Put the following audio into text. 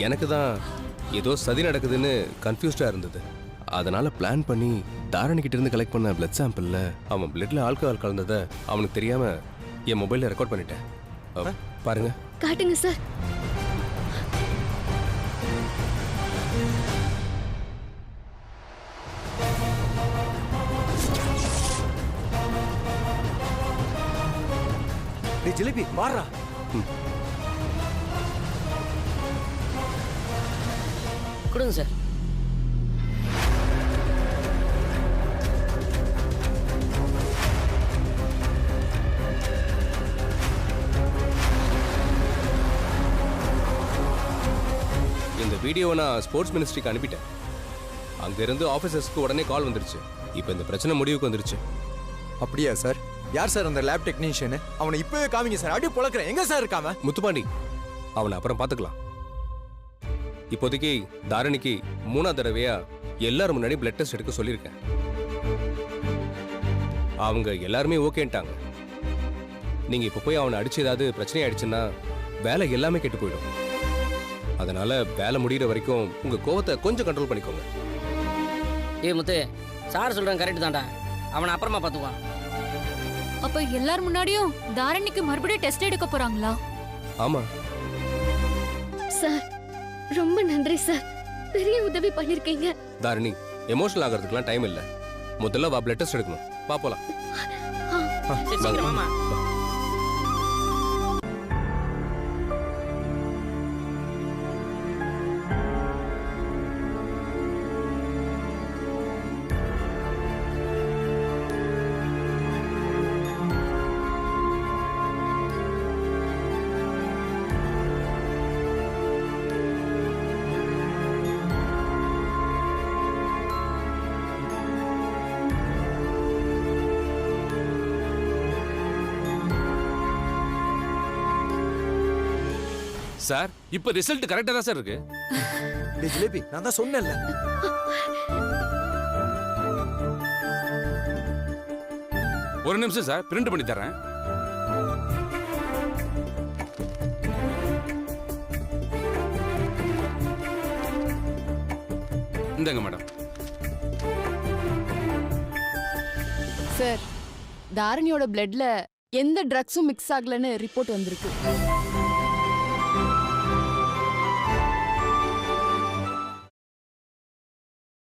எனக்கு தான் ஏதோ சதி நடக்குதுன்னு கன்ஃபியூஸ்டா இருந்தது. அதனால பிளான் பண்ணி தாரணி கிட்ட இருந்து கலெக்ட் பண்ண பிளட் சாம்பிள்ல அவன் பிளட்ல ஆல்கஹால் கலந்ததை அவனுக்கு தெரியாம என் மொபைல்ல ரெக்கார்ட் பண்ணிட்டேன். பாருங்க. காட்டுங்க சார். ஜிலேபி மாறா. கொடுங்க சார். இந்த வீடியோவை நான் ஸ்போர்ட்ஸ் மினிஸ்ட்ரிக்கு அனுப்பிட்டேன். அங்கிருந்து ஆஃபீஸர்ஸ்க்கு உடனே கால் வந்துருச்சு. இப்போ இந்த பிரச்சனை முடிவுக்கு வந்துருச்சு. அப்படியா சார்? யார் சார் அந்த லேப் டெக்னீஷியன்? அவனை இப்பவே காமிங்க சார். அப்படியே பொளக்குறேன். எங்க சார் இருக்காம? முத்துப்பாண்டி, அவனை அப்புறம் பார்த்துக்கலாம். இப்போதைக்கு தாரணிக்கு 3ஆவது தடவையா எல்லாரும் முன்னாடி பிளட் டெஸ்ட் எடுக்க சொல்லியிருக்கேன். அவங்க எல்லாருமே ஓகேன்ட்டாங்க. நீங்க இப்போ போய் அவனை அடிச்சு ஏதாவது பிரச்சனை ஆயிடுச்சுன்னா வேலை எல்லாமே கெட்டு போயிடும். அதனால வேலை முடிகிற வரைக்கும் உங்க கோவத்தை கொஞ்சம் கண்ட்ரோல் பண்ணிக்கோங்க. முத்து, சார் சொல்றேன் கரெக்ட் தான்டா. அவனை அப்புறமா பார்த்துக்குவான். அப்ப எல்லார் முன்னாடியும் தாரணிக்கு மறுபடியும் டெஸ்ட் எடுக்க போறாங்களா? ஆமா சார், ரொம்ப நன்றி சார். பெரிய உதவி பண்ணிருக்கீங்க. தாரணி, எமோஷனல் ஆகிறதுக்குலாம் டைம் இல்ல. முதல்ல வா பிளட் டெஸ்ட் எடுக்கணும். வா போலாம். சார், இப்ப ரிசல்ட் கரெக்டா தான் சார் இருக்கு. ஜிலேபி, நான் தான் சொன்னேன்ல. ஒரு நிமிஷம் சார், பிரிண்ட் பண்ணி தரேன். இந்தாங்க மேடம். சார், தாரணியோட பிளட்ல எந்த ட்ரக்ஸும் மிக்ஸ் ஆகலன்னு ரிப்போர்ட் வந்திருக்கு.